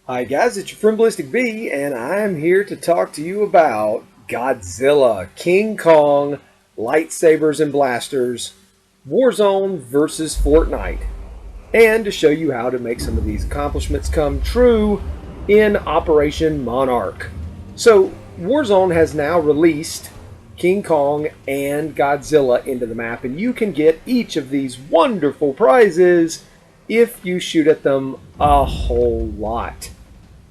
Hi guys, it's your friend Ballistic B, and I'm here to talk to you about Godzilla, King Kong, lightsabers and blasters, Warzone versus Fortnite, and to show you how to make some of these accomplishments come true in Operation Monarch. So, Warzone has now released King Kong and Godzilla into the map, and you can get each of these wonderful prizes if you shoot at them a whole lot.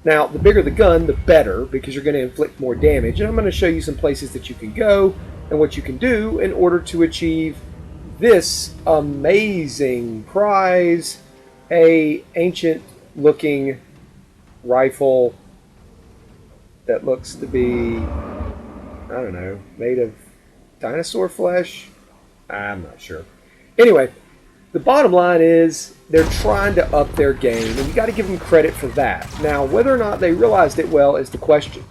Now, the bigger the gun, the better, because you're going to inflict more damage. And I'm going to show you some places that you can go and what you can do in order to achieve this amazing prize, a ancient-looking rifle that looks to be, I don't know, made of dinosaur flesh? I'm not sure. Anyway, the bottom line is they're trying to up their game, and you got to give them credit for that. Now, whether or not they realized it well is the question.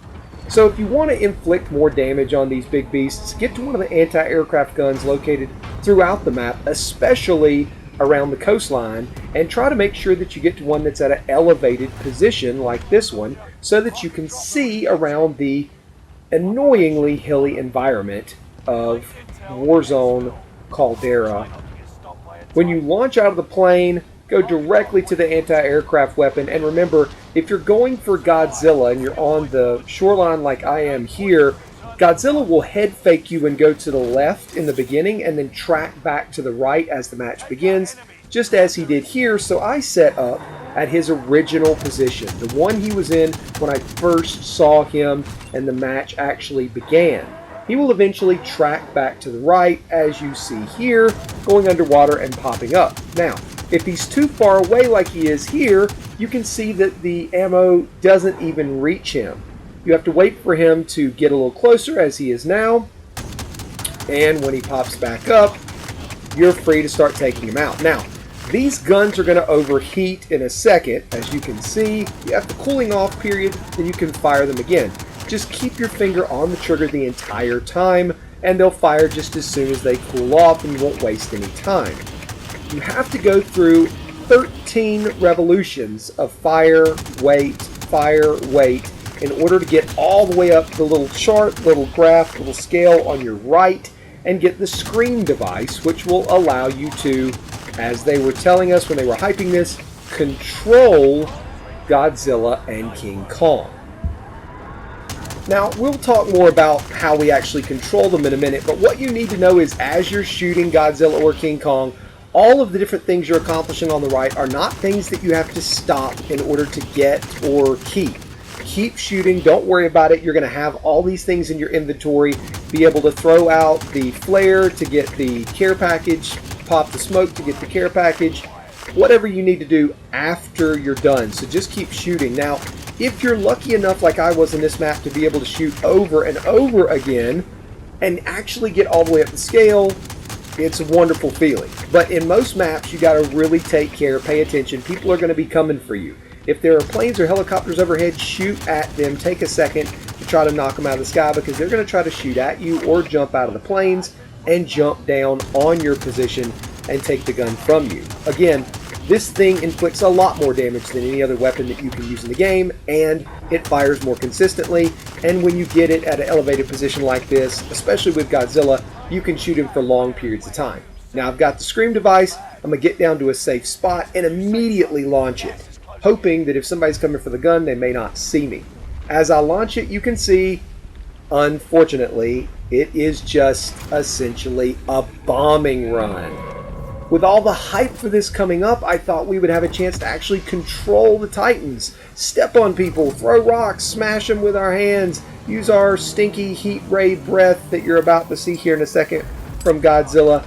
So if you want to inflict more damage on these big beasts, get to one of the anti-aircraft guns located throughout the map, especially around the coastline, and try to make sure that you get to one that's at an elevated position like this one, so that you can see around the annoyingly hilly environment of Warzone Caldera. When you launch out of the plane, go directly to the anti-aircraft weapon, and remember, if you're going for Godzilla and you're on the shoreline like I am here, Godzilla will head fake you and go to the left in the beginning and then track back to the right as the match begins, just as he did here. So I set up at his original position, the one he was in when I first saw him and the match actually began. He will eventually track back to the right, as you see here, going underwater and popping up. Now, if he's too far away like he is here, you can see that the ammo doesn't even reach him. You have to wait for him to get a little closer, as he is now, and when he pops back up, you're free to start taking him out. Now, these guns are going to overheat in a second. As you can see, you have the cooling off period, then you can fire them again. Just keep your finger on the trigger the entire time, and they'll fire just as soon as they cool off, and you won't waste any time. You have to go through 13 revolutions of fire, wait, in order to get all the way up to the little chart, little graph, little scale on your right, and get the screen device, which will allow you to, as they were telling us when they were hyping this, control Godzilla and King Kong. Now, we'll talk more about how we actually control them in a minute, but what you need to know is as you're shooting Godzilla or King Kong, all of the different things you're accomplishing on the right are not things that you have to stop in order to get or keep. Keep shooting, don't worry about it. You're going to have all these things in your inventory, be able to throw out the flare to get the care package, pop the smoke to get the care package, whatever you need to do after you're done. So just keep shooting. Now, if you're lucky enough, like I was in this map, to be able to shoot over and over again and actually get all the way up the scale, it's a wonderful feeling. But in most maps, you got to really take care, pay attention. People are going to be coming for you. If there are planes or helicopters overhead, shoot at them. Take a second to try to knock them out of the sky, because they're going to try to shoot at you or jump out of the planes and jump down on your position and take the gun from you. Again, this thing inflicts a lot more damage than any other weapon that you can use in the game, and it fires more consistently. And when you get it at an elevated position like this, especially with Godzilla, you can shoot him for long periods of time. Now I've got the Scream device. I'm going to get down to a safe spot and immediately launch it, hoping that if somebody's coming for the gun, they may not see me. As I launch it, you can see, unfortunately, it is just essentially a bombing run. With all the hype for this coming up, I thought we would have a chance to actually control the Titans. Step on people, throw rocks, smash them with our hands, use our stinky heat ray breath that you're about to see here in a second from Godzilla.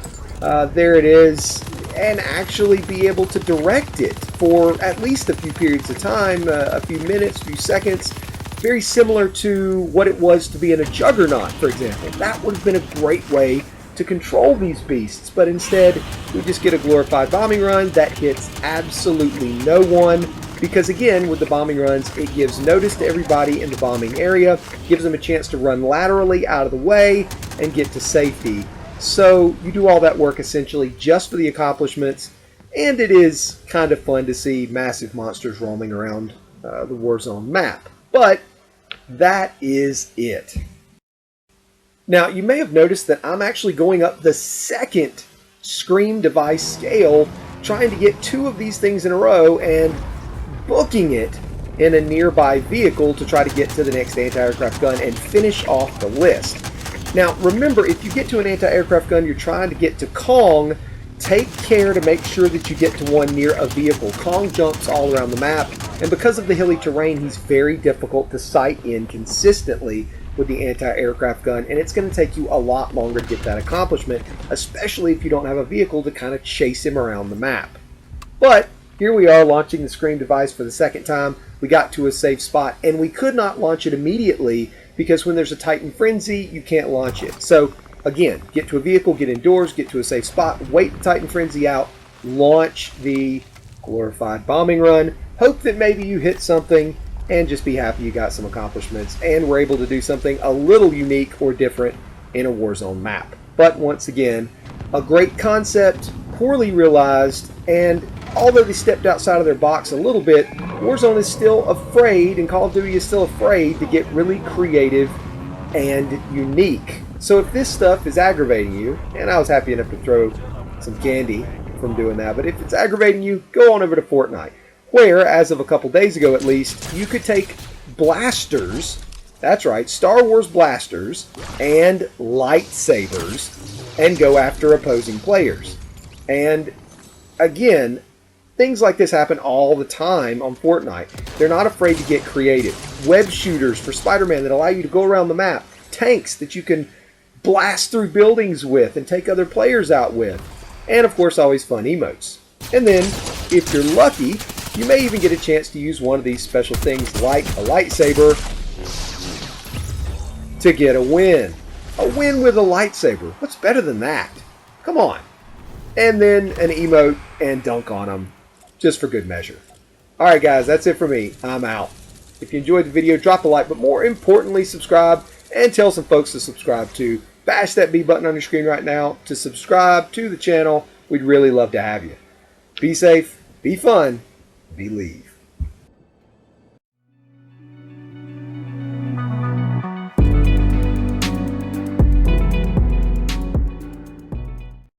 There it is. And actually be able to direct it for at least a few periods of time, a few minutes, a few seconds. Very similar to what it was to be in a Juggernaut, for example. That would have been a great way to control these beasts, but instead we just get a glorified bombing run that hits absolutely no one, because again, with the bombing runs, it gives notice to everybody in the bombing area, gives them a chance to run laterally out of the way and get to safety. So you do all that work essentially just for the accomplishments, and it is kind of fun to see massive monsters roaming around the Warzone map. But that is it. Now, you may have noticed that I'm actually going up the second Scream device scale, trying to get 2 of these things in a row and booking it in a nearby vehicle to try to get to the next anti-aircraft gun and finish off the list. Now, remember, if you get to an anti-aircraft gun, you're trying to get to Kong, take care to make sure that you get to one near a vehicle. Kong jumps all around the map, and because of the hilly terrain, he's very difficult to sight in consistently with the anti-aircraft gun, and it's going to take you a lot longer to get that accomplishment, especially if you don't have a vehicle to kind of chase him around the map. But here we are launching the Scream device for the second time. We got to a safe spot, and we could not launch it immediately because when there's a Titan Frenzy, you can't launch it. So again, get to a vehicle, get indoors, get to a safe spot, wait the Titan Frenzy out, launch the glorified bombing run, hope that maybe you hit something, and just be happy you got some accomplishments and were able to do something a little unique or different in a Warzone map. But once again, a great concept, poorly realized, and although they stepped outside of their box a little bit, Warzone is still afraid, and Call of Duty is still afraid to get really creative and unique. So if this stuff is aggravating you, and I was happy enough to throw some candy from doing that, but if it's aggravating you, go on over to Fortnite, where, as of a couple days ago at least, you could take blasters, that's right, Star Wars blasters, and lightsabers, and go after opposing players. And again, things like this happen all the time on Fortnite. They're not afraid to get creative. Web shooters for Spider-Man that allow you to go around the map. Tanks that you can blast through buildings with and take other players out with. And of course, always fun emotes. And then, if you're lucky, you may even get a chance to use one of these special things like a lightsaber to get a win. A win with a lightsaber. What's better than that? Come on. And then an emote and dunk on them, just for good measure. Alright guys, that's it for me. I'm out. If you enjoyed the video, drop a like, but more importantly, subscribe and tell some folks to subscribe too. Bash that B button on your screen right now to subscribe to the channel. We'd really love to have you. Be safe, be fun, believe.